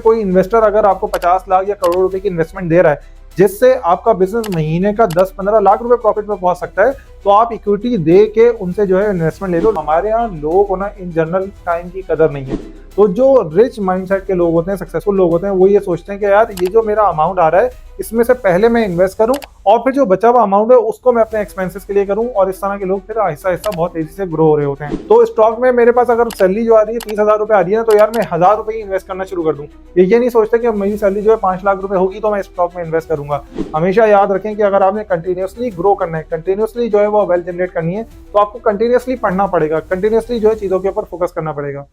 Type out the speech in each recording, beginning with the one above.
कोई इन्वेस्टर अगर आपको 50 लाख या करोड़ रुपए की इन्वेस्टमेंट दे रहा है जिससे आपका बिजनेस महीने का 10-15 लाख रुपए प्रॉफिट में पहुंच सकता है, तो आप इक्विटी दे के उनसे जो है इन्वेस्टमेंट ले लो। हमारे यहाँ लोगों को ना इन जनरल टाइम की कदर नहीं है। तो जो रिच माइंडसेट के लोग होते हैं, सक्सेसफुल लोग होते हैं, वो ये सोचते हैं कि यार ये जो मेरा अमाउंट आ रहा है इसमें से पहले मैं इन्वेस्ट करूं और फिर जो बचा हुआ अमाउंट है उसको मैं अपने एक्सपेंसेस के लिए करूं। और इस तरह के लोग फिर आहिस्ता आहिस्ता बहुत तेजी से ग्रो हो रहे होते हैं। तो स्टॉक में मेरे पास अगर सैलरी जो आ रही है 30,000 रुपए आ रही है ना, तो यार मैं 1,000 रुपए ही इन्वेस्ट करना शुरू कर दूं। ये नहीं सोचते कि मेरी सैलरी जो है 5 लाख रुपए होगी तो मैं स्टॉक में इन्वेस्ट करूंगा। हमेशा याद रखें कि अगर आपने कंटिन्यूसली ग्रो करना है, कंटिन्यूसली जो है वो वेल्थ जनरेट करनी है, तो आपको कंटिन्यूसली पढ़ना पड़ेगा, कंटिन्यूसली जो है चीजों के ऊपर फोकस करना पड़ेगा।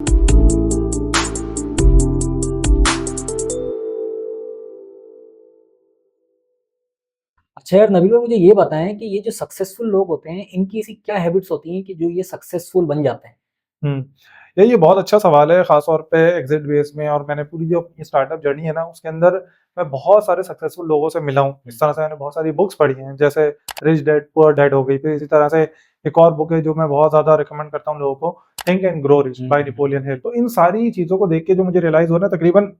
अच्छा यार नबील भाई, मुझे ये बताएं कि ये जो सक्सेसफुल लोग होते हैं इनकी ऐसी क्या हैबिट्स होती हैं कि जो ये सक्सेसफुल बन जाते हैं। हम्म ये बहुत अच्छा सवाल है, खासतौर पे एग्जिट बेस में। और मैंने पूरी जो अपनी स्टार्टअप जर्नी है ना उसके अंदर मैं बहुत सारे सक्सेसफुल लोगों से मिला हूँ। इस तरह से मैंने बहुत सारी बुक्स पढ़ी हैं, जैसे रिच डैड पुअर डैड हो गई। फिर इसी तरह से एक और बुक है जो मैं बहुत ज्यादा रिकमेंड करता हूँ लोगों को, think and grow rich by Napoleon Hill. तो इन सारी चीजों को देख के जो मुझे रियलाइज हो रहा है, तकरीबन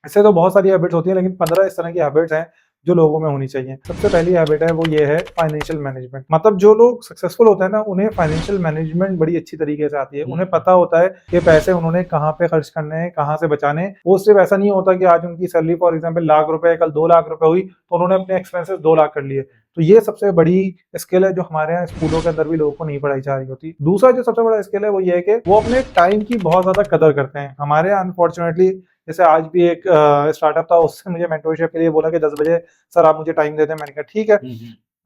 इससे तो बहुत सारी हैबिट्स होती हैं, लेकिन 15 इस तरह की हैबिट्स हैं जो लोगों में होनी चाहिए। सबसे पहली हैबिट है वो ये है फाइनेंशियल मैनेजमेंट। मतलब जो लोग सक्सेसफुल होते हैं ना, उन्हें फाइनेंशियल मैनेजमेंट बड़ी अच्छी तरीके से आती है। उन्हें पता होता है कि पैसे उन्होंने कहाँ पे खर्च करने हैं, कहाँ से बचाने हैं। वो सिर्फ ऐसा नहीं होता कि आज उनकी सैलरी फॉर एग्जाम्पल लाख रुपए, कल 2 लाख रुपए हुई तो उन्होंने अपने एक्सपेंसेस 2 लाख कर लिए। तो ये सबसे बड़ी स्किल है जो हमारे यहाँ स्कूलों के अंदर भी लोगों को नहीं पढ़ाई जा रही होती। दूसरा जो सबसे बड़ा स्किल है वो ये है कि वो अपने टाइम की बहुत ज्यादा कदर करते हैं। हमारे यहाँ अनफॉर्चुनेटली, जैसे आज भी एक स्टार्टअप था, उससे मुझे मेंटरशिप के लिए बोला कि 10 बजे सर आप मुझे टाइम दे दें। मैंने कहा ठीक है।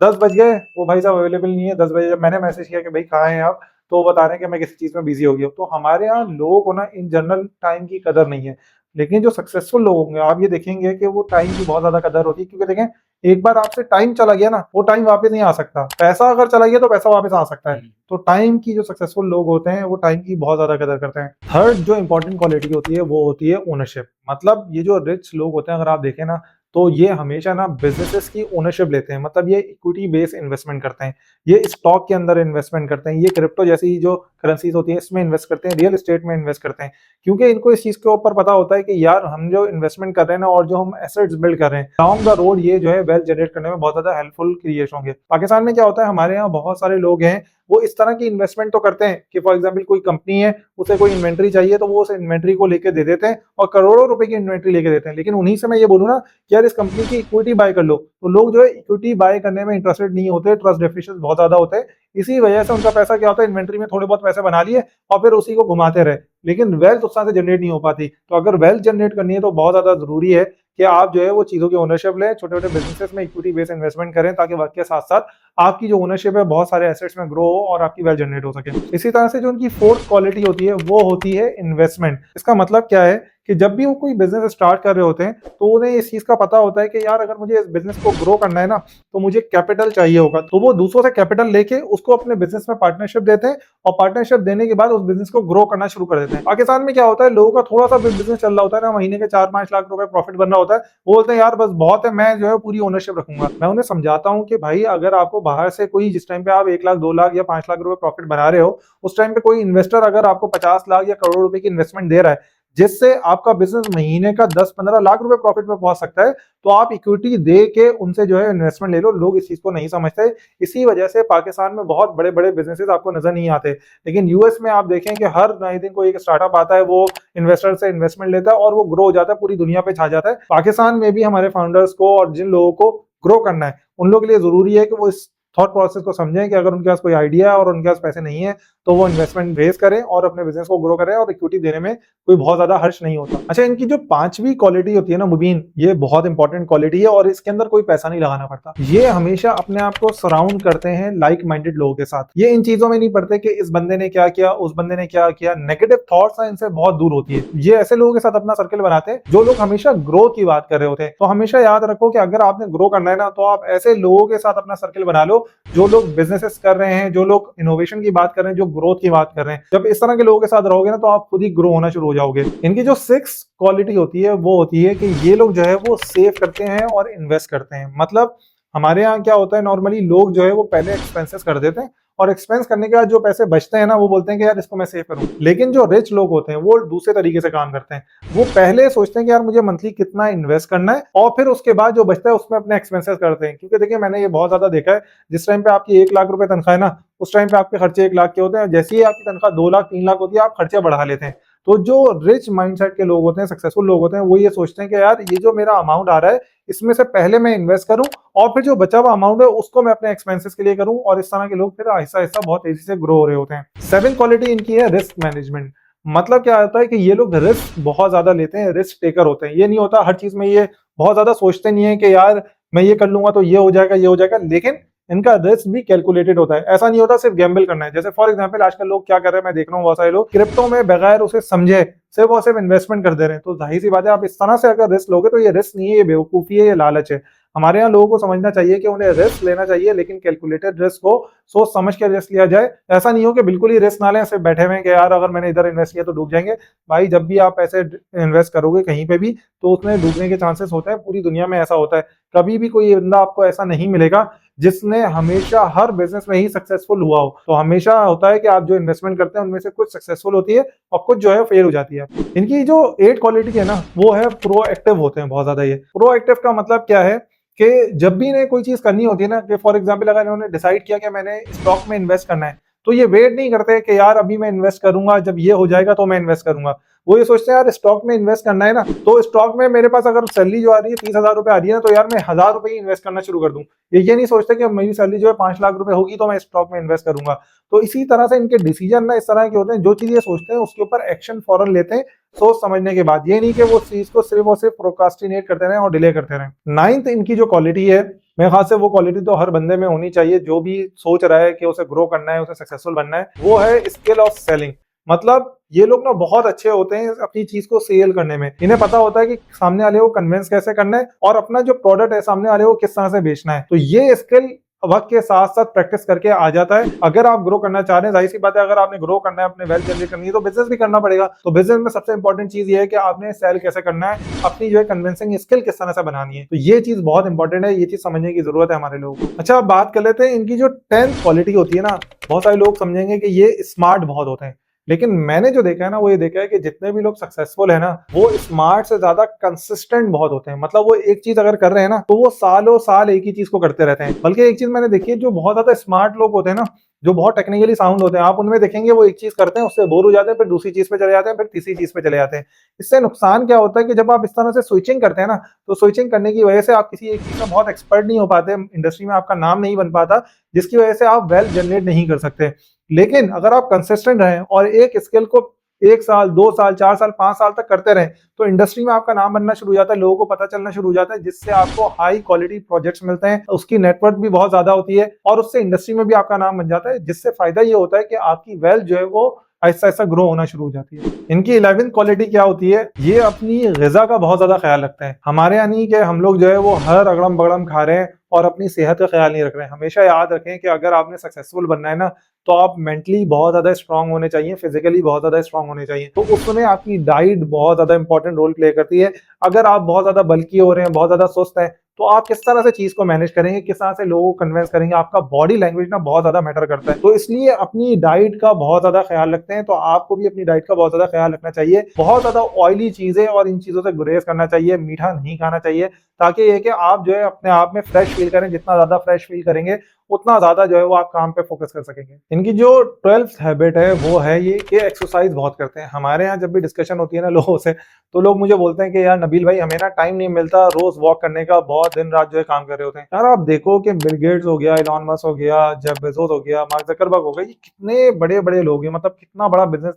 10 बज गए, वो भाई साहब अवेलेबल नहीं है। 10 बजे जब मैंने मैसेज किया कि भाई कहाँ हैं आप, तो वो बता रहे हैं कि मैं किसी चीज में बिजी हो गया हूँ। तो हमारे यहाँ लोगों को ना इन जनरल टाइम की कदर नहीं है। लेकिन जो सक्सेसफुल लोग होंगे आप ये देखेंगे कि वो टाइम की बहुत ज्यादा कदर होती है। क्योंकि देखें, एक बार आपसे टाइम चला गया ना, वो टाइम वापस नहीं आ सकता। पैसा अगर चला गया तो पैसा वापस आ सकता है। तो टाइम की जो सक्सेसफुल लोग होते हैं वो टाइम की बहुत ज्यादा कदर करते हैं। थर्ड जो इंपॉर्टेंट क्वालिटी होती है वो होती है ओनरशिप। मतलब ये जो रिच लोग होते हैं, अगर आप देखें ना, तो ये हमेशा ना बिजनेसेस की ओनरशिप लेते हैं। मतलब ये इक्विटी बेस्ड इन्वेस्टमेंट करते हैं, ये स्टॉक के अंदर इन्वेस्टमेंट करते हैं, ये क्रिप्टो जैसी जो करेंसीज होती हैं इसमें इन्वेस्ट करते हैं, रियल एस्टेट में इन्वेस्ट करते हैं। क्योंकि इनको इस चीज के ऊपर पता होता है कि यार हम जो इन्वेस्टमेंट कर रहे हैं ना, और जो हम एसेट्स बिल्ड कर रहे हैं डाउन द रोड, ये जो है वेल्थ जनरेट करने में बहुत ज्यादा हेल्पफुल क्रिएट होंगे। पाकिस्तान में क्या होता है, हमारे यहाँ बहुत सारे लोग हैं वो इस तरह की इन्वेस्टमेंट तो करते हैं कि फॉर एग्जाम्पल कोई कंपनी है, उसे कोई इन्वेंट्री चाहिए तो वो उस इन्वेंट्री को लेके दे देते हैं और करोड़ों रुपए की इन्वेंट्री लेके देते हैं। लेकिन उन्हीं से मैं ये बोलूँ ना कि यार इस कंपनी की इक्विटी बाय कर लो, तो लोग जो है इक्विटी बाय करने में इंटरेस्टेड नहीं होते, ट्रस्ट डेफिशिएंट बहुत ज्यादा होते हैं। इसी वजह से उनका पैसा क्या होता है, इन्वेंट्री में थोड़े बहुत पैसे बना लिए और फिर उसी को घुमाते रहे, लेकिन वेल्थ उस तरह से जनरेट नहीं हो पाती। तो अगर वेल्थ जनरेट करनी है तो बहुत ज्यादा जरूरी है कि आप जो है वो चीजों की ओनरशिप लें, छोटे छोटे बिजनेसेस में इक्विटी बेस्ड इन्वेस्टमेंट करें, ताकि वक्त के साथ साथ आपकी जो ओनरशिप है बहुत सारे एसेट्स में ग्रो हो और आपकी वेल्थ जनरेट हो सके। इसी तरह से जो उनकी फोर्थ क्वालिटी होती है वो होती है इन्वेस्टमेंट। इसका मतलब क्या है कि जब भी वो कोई बिजनेस स्टार्ट कर रहे होते हैं तो उन्हें इस चीज का पता होता है कि यार अगर मुझे इस बिजनेस को ग्रो करना है ना, तो मुझे कैपिटल चाहिए होगा। तो वो दूसरों से कैपिटल लेके उसको अपने बिजनेस में पार्टनरशिप देते हैं और पार्टनरशिप देने के बाद उस बिजनेस को ग्रो करना शुरू कर देते हैं। पाकिस्तान में क्या होता है, लोगों का थोड़ा सा बिजनेस चल रहा होता है ना, महीने के 4-5 लाख रुपए प्रॉफिट बन रहा होता है, वो बोलते हैं यार बस बहुत है, मैं जो है पूरी ओनरशिप रखूंगा। मैं उन्हें समझाता हूँ कि भाई अगर आपको बाहर से कोई, जिस टाइम पे आप 1 लाख 2 लाख या 5 लाख रुपए प्रॉफिट बना रहे हो, उस टाइम पे कोई इन्वेस्टर अगर आपको 50 लाख या करोड़ रुपए की इन्वेस्टमेंट दे रहा है जिससे आपका बिजनेस महीने का 10-15 लाख रुपए प्रॉफिट में पहुंच सकता है, तो आप इक्विटी दे के उनसे जो है इन्वेस्टमेंट ले लो। लोग इस चीज को नहीं समझते, इसी वजह से पाकिस्तान में बहुत बड़े बड़े बिजनेसेस आपको नजर नहीं आते। लेकिन यूएस में आप देखें कि हर नए दिन कोई एक स्टार्टअप आता है, वो इन्वेस्टर से इन्वेस्टमेंट लेता है और वो ग्रो हो जाता है, पूरी दुनिया पे छा जाता है। पाकिस्तान में भी हमारे फाउंडर्स को और जिन लोगों को ग्रो करना है उन लोगों के लिए जरूरी है कि वो इस थॉट प्रोसेस को समझें कि अगर उनके पास कोई आइडिया है और उनके पास पैसे नहीं है तो वो इन्वेस्टमेंट रेज करें और अपने बिजनेस को ग्रो करें, और इक्विटी देने में कोई बहुत ज्यादा हर्ष नहीं होता। अच्छा, इनकी जो पांचवी क्वालिटी होती है ना मुबीन, ये बहुत इंपॉर्टेंट क्वालिटी है और इसके अंदर कोई पैसा नहीं लगाना पड़ता। ये हमेशा अपने आप को सराउंड करते हैं लाइक माइंडेड लोगों के साथ। ये इन चीजों में नहीं पड़ते कि इस बंदे ने क्या किया, उस बंदे ने क्या किया। नेगेटिव थॉट्स इनसे बहुत दूर होती है। ये ऐसे लोगों के साथ अपना सर्कल बनाते हैं जो लोग हमेशा ग्रोथ की बात कर रहे होते हैं। तो हमेशा याद रखो कि अगर आपने ग्रो करना है ना, तो आप ऐसे लोगों के साथ अपना सर्कल बना लो जो लोग बिजनेसेस कर रहे हैं, जो लोग इनोवेशन की बात कर रहे हैं, जो ग्रोथ की बात कर रहे हैं। जब इस तरह के लोगों के साथ रहोगे ना, तो आप खुद ही ग्रो होना शुरू हो जाओगे। इनकी जो 6 क्वालिटी होती है वो होती है कि ये लोग जो है वो सेव करते हैं और इन्वेस्ट करते हैं। मतलब हमारे यहाँ क्या होता है, नॉर्मली लोग जो है वो पहले एक्सपेंसेस कर देते हैं और एक्सपेंस करने के बाद जो पैसे बचते हैं ना, वो बोलते हैं कि यार इसको मैं सेव करूँ। लेकिन जो रिच लोग होते हैं वो दूसरे तरीके से काम करते हैं। वो पहले सोचते हैं कि यार मुझे मंथली कितना इन्वेस्ट करना है और फिर उसके बाद जो बचता है उसमें अपने एक्सपेंसेस करते हैं। क्योंकि देखिए मैंने ये बहुत ज्यादा देखा है, जिस टाइम पे आपकी 1 लाख रुपए तनख्वाह है ना, उस टाइम पे आपके खर्चे 1 लाख के होते हैं, जैसे ही आपकी तनख्वाह 2 लाख 3 लाख होती है आप खर्चे बढ़ा लेते हैं। तो जो रिच माइंडसेट के लोग होते हैं, सक्सेसफुल लोग होते हैं, वो ये सोचते हैं कि यार ये जो मेरा अमाउंट आ रहा है इसमें से पहले मैं इन्वेस्ट करूं और फिर जो बचा हुआ अमाउंट है उसको मैं अपने एक्सपेंसेस के लिए करूं। और इस तरह के लोग फिर आहिस्ता आहिस्ता बहुत तेजी से ग्रो हो रहे होते हैं। 7 क्वालिटी इनकी है रिस्क मैनेजमेंट। मतलब क्या होता है कि ये लोग रिस्क बहुत ज्यादा लेते हैं, रिस्क टेकर होते हैं। ये नहीं होता हर चीज में ये बहुत ज्यादा सोचते नहीं है कि यार मैं ये कर लूंगा तो ये हो जाएगा ये हो जाएगा, लेकिन इनका रिस्क भी कैलकुलेटेड होता है। ऐसा नहीं होता सिर्फ गैम्बल करना है। जैसे फॉर एग्जांपल आजकल लोग क्या कर रहे हैं, मैं देख रहा हूँ बहुत सारे लोग क्रिप्टो में बगैर उसे समझे सिर्फ और सिर्फ इन्वेस्टमेंट कर दे रहे हैं। तो जाहिर सी बात है, आप इस तरह से अगर रिस्क लोगे तो ये रिस्क नहीं है, ये बेवकूफी है, ये लालच है। हमारे यहाँ लोगों को समझना चाहिए कि उन्हें रिस्क लेना चाहिए, लेकिन कैलकुलेटेड रिस्क को सोच समझ के रिस्क लिया जाए। ऐसा नहीं हो कि बिल्कुल ही रिस्क ना लें, सिर्फ बैठे हुए हैं कि यार अगर मैंने इधर इन्वेस्ट किया तो डूब जाएंगे। भाई जब भी आप पैसे इन्वेस्ट करोगे कहीं पे भी तो उसमें डूबने के चांसेस होते हैं, पूरी दुनिया में ऐसा होता है। कभी भी कोई बंदा आपको ऐसा नहीं मिलेगा जिसने हमेशा हर बिजनेस में ही सक्सेसफुल हुआ हो। तो हमेशा होता है कि आप जो इन्वेस्टमेंट करते हैं उनमें से कुछ सक्सेसफुल होती है और कुछ जो है फेल हो जाती है। इनकी जो 8 क्वालिटी है ना, वो है प्रोएक्टिव होते हैं बहुत ज्यादा। ये प्रोएक्टिव का मतलब क्या है कि जब भी इन्हें कोई चीज करनी होती है ना, कि फॉर एग्जांपल अगर इन्होंने डिसाइड किया कि मैंने स्टॉक में इन्वेस्ट करना है, तो ये वेट नहीं करते कि यार अभी मैं इन्वेस्ट करूंगा, जब ये हो जाएगा तो मैं इन्वेस्ट करूंगा। वो ये सोचते हैं यार स्टॉक में इन्वेस्ट करना है ना, तो स्टॉक में मेरे पास अगर सैलरी जो आ रही है 30,000 रुपए आ रही है ना, तो यार मैं 1,000 रुपए ही इन्वेस्ट करना शुरू कर दूं। ये नहीं सोचते कि मेरी सैलरी जो है 5 लाख रुपए होगी तो मैं स्टॉक में इन्वेस्ट करूंगा। तो इसी तरह से इनके डिसीजन ना इस तरह के होते हैं, जो चीज ये सोचते हैं उसके ऊपर एक्शन फौरन लेते हैं सोच समझने के बाद। ये नहीं कि वो चीज को सिर्फ और सिर्फ प्रोक्रास्टिनेट करते रहे और डिले करते रहे। 9th इनकी जो क्वालिटी है, मेरे ख्याल से वो क्वालिटी तो हर बंदे में होनी चाहिए जो भी सोच रहा है कि उसे ग्रो करना है, उसे सक्सेसफुल बनना है, वो है स्किल ऑफ सेलिंग। मतलब ये लोग ना बहुत अच्छे होते हैं अपनी चीज को सेल करने में। इन्हें पता होता है कि सामने वाले को कन्विंस कैसे करना है और अपना जो प्रोडक्ट है सामने वाले को किस तरह से बेचना है। तो ये स्किल वक्त के साथ साथ प्रैक्टिस करके आ जाता है। अगर आप ग्रो करना चाह रहे हैं, जाहिर सी बात है अगर आपने ग्रो करना है, अपने वेल्थ जनरेट करनी है, तो बिजनेस भी करना पड़ेगा। तो बिजनेस में सबसे इंपॉर्टेंट चीज ये है कि आपने सेल कैसे करना है, अपनी जो है कन्विंसिंग स्किल किस तरह से बनानी है। तो ये चीज बहुत इंपॉर्टेंट है, ये चीज समझने की जरूरत है हमारे लोगों को। अच्छा, अब बात कर लेते हैं इनकी जो 10th क्वालिटी होती है ना। बहुत सारे लोग समझेंगे कि ये स्मार्ट बहुत होते हैं, लेकिन मैंने जो देखा है ना, वो ये देखा है कि जितने भी लोग सक्सेसफुल है ना, वो स्मार्ट से ज्यादा कंसिस्टेंट बहुत होते हैं। मतलब वो एक चीज अगर कर रहे हैं ना, तो वो सालों साल एक ही चीज को करते रहते हैं। बल्कि एक चीज मैंने देखी है, जो बहुत ज्यादा स्मार्ट लोग होते हैं ना, जो बहुत टेक्निकली साउंड होते हैं, आप उनमें देखेंगे वो एक चीज करते हैं, उससे बोर हो जाते हैं, फिर दूसरी चीज पे चले जाते हैं, फिर तीसरी चीज पे चले जाते हैं। इससे नुकसान क्या होता है कि जब आप इस तरह से स्विचिंग करते हैं ना, तो स्विचिंग करने की वजह से आप किसी एक चीज में बहुत एक्सपर्ट नहीं हो पाते, इंडस्ट्री में आपका नाम नहीं बन पाता, जिसकी वजह से आप वेल्थ जनरेट नहीं कर सकते। लेकिन अगर आप कंसिस्टेंट रहें और एक स्किल को 1 साल 2 साल 4 साल 5 साल तक करते रहें, तो इंडस्ट्री में आपका नाम बनना शुरू हो जाता है, लोगों को पता चलना शुरू हो जाता है, जिससे आपको हाई क्वालिटी प्रोजेक्ट्स मिलते हैं, उसकी नेटवर्क भी बहुत ज्यादा होती है और उससे इंडस्ट्री में भी आपका नाम बन जाता है। जिससे फायदा ये होता है कि आपकी वेल्थ जो है वो ऐसा ऐसा ग्रो होना शुरू हो जाती है। इनकी 11th क्वालिटी क्या होती है, ये अपनी ग़िज़ा का बहुत ज्यादा ख्याल रखते हैं। हमारे यहाँ नहीं कि हम लोग जो है वो हर अगड़म बगड़म खा रहे हैं और अपनी सेहत का ख्याल नहीं रख रहे हैं। हमेशा याद रखें कि अगर आपने सक्सेसफुल बनना है ना, तो आप मेंटली बहुत ज्यादा स्ट्रांग होने चाहिए, फिजिकली बहुत ज्यादा स्ट्रांग होने चाहिए। तो उसमें आपकी डाइट बहुत ज्यादा इंपॉर्टेंट रोल प्ले करती है। अगर आप बहुत ज्यादा बल्की हो रहे हैं, बहुत ज्यादा सुस्त हैं, तो आप किस तरह से चीज को मैनेज करेंगे, किस तरह से लोगों को कन्विंस करेंगे, आपका बॉडी लैंग्वेज ना बहुत ज्यादा मैटर करता है। तो इसलिए अपनी डाइट का बहुत ज्यादा ख्याल रखते हैं। तो आपको भी अपनी डाइट का बहुत ज्यादा ख्याल रखना चाहिए। बहुत ज्यादा ऑयली चीजें और इन चीजों से गुरेज करना चाहिए, मीठा नहीं खाना चाहिए, ताकि ये कि आप जो है अपने आप में फ्रेश फील करें। जितना ज्यादा फ्रेश फील करेंगे उतना ज्यादा जो है वो आप काम पे फोकस कर सकेंगे। इनकी जो 12th हैबिट है वो है ये कि एक्सरसाइज बहुत करते हैं। हमारे यहाँ जब भी डिस्कशन होती है ना लोगों से, तो लोग मुझे बोलते हैं कि यार नबील भाई, हमें ना टाइम नहीं मिलता रोज वॉक करने का, बहुत दिन रात जो है काम कर रहे होते हैं। यार आप देखो कि बिल गेट्स हो गया, इलॉन मस्क हो गया, जेफ बेजोस हो गया, मार्क जकरबर्ग हो गया, ये कितने बड़े बड़े लोग हैं, मतलब कितना बड़ा बिजनेस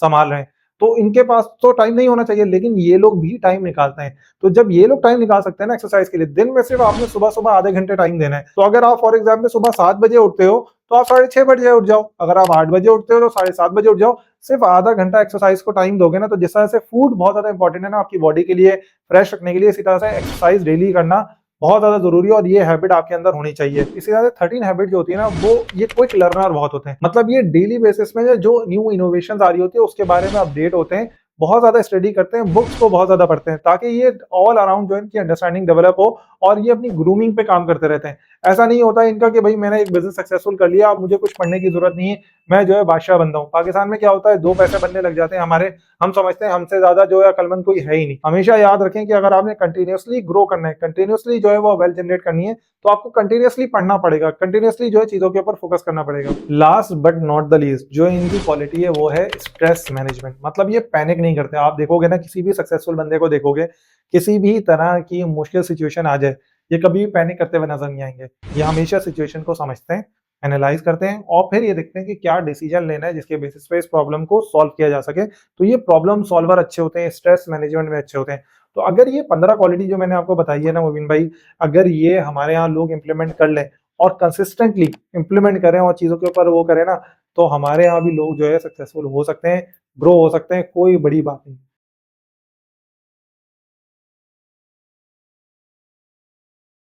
संभाल रहे हैं। तो इनके पास तो टाइम नहीं होना चाहिए, लेकिन ये लोग भी टाइम निकालते हैं। तो जब ये लोग टाइम निकाल सकते हैं ना एक्सरसाइज के लिए, दिन में सिर्फ आपने सुबह सुबह आधे घंटे टाइम देना है। तो अगर आप फॉर एग्जाम्पल सुबह 7 बजे उठते हो, तो आप 6:30 बजे उठ जाओ। अगर आप 8 बजे उठते हो तो 7:30 बजे उठ जाओ। सिर्फ आधा घंटा एक्सरसाइज को टाइम दोगे ना, तो जिस तरह से फूड बहुत ज्यादा इंपॉर्टेंट है ना आपकी बॉडी के लिए फ्रेश रखने के लिए, इसी तरह से एक्सरसाइज डेली करना बहुत ज्यादा जरूरी है और ये हैबिट आपके अंदर होनी चाहिए। इसी तरह से 13 हैबिट जो होती है ना, वो ये क्विक लर्नर बहुत होते हैं। मतलब ये डेली बेसिस में जो न्यू इनोवेशन आ रही होती है उसके बारे में अपडेट होते हैं, बहुत ज़्यादा स्टडी करते हैं, बुक्स को बहुत ज़्यादा पढ़ते हैं, ताकि ये ऑल अराउंड जो इनकी अंडरस्टैंडिंग डेवलप हो और ये अपनी ग्रूमिंग पे काम करते रहते हैं। ऐसा नहीं होता इनका कि भाई मैंने एक बिज़नेस सक्सेसफुल कर लिया, अब मुझे कुछ पढ़ने की ज़रूरत नहीं है, मैं जो है बादशाह बनता हूँ। पाकिस्तान में क्या होता है, 2 पैसे बनने लग जाते हैं हमारे, हम समझते हैं हमसे ज़्यादा जो है अक्लमंद कोई है ही नहीं। हमेशा याद रखें कि अगर आपने कंटिन्यूअसली ग्रो करना है, कंटिन्यूअसली जो है वो वेल्थ जनरेट करनी है, तो आपको कंटिन्यूअसली पढ़ना पड़ेगा, कंटिन्यूअसली जो है चीज़ों के ऊपर फोकस करना पड़ेगा। Last but not the least जो इनकी क्वालिटी है वो है स्ट्रेस मैनेजमेंट। मतलब ये पैनिक नहीं करते। आप देखोगे ना, किसी भी सक्सेसफुल बंदे को देखोगे, किसी भी तरह की मुश्किल सिचुएशन आ जाए, ये कभी भी पैनिक करते हुए नजर नहीं आएंगे। ये हमेशा सिचुएशन को समझते हैं, एनालाइज करते हैं और फिर ये देखते हैं कि क्या डिसीजन लेना है जिसके बेसिस पे इस प्रॉब्लम को सॉल्व किया जा सके। तो ये प्रॉब्लम सॉल्वर अच्छे होते हैं, स्ट्रेस मैनेजमेंट में अच्छे होते हैं। तो अगर ये 15 क्वालिटी जो मैंने आपको बताई है ना मुबीन भाई, अगर ये हमारे यहाँ लोग इंप्लीमेंट कर लें और कंसिस्टेंटली इंप्लीमेंट करें और चीज़ों के ऊपर वो करें ना, तो हमारे यहाँ भी लोग जो है सक्सेसफुल हो सकते हैं, ग्रो हो सकते हैं, कोई बड़ी बात नहीं।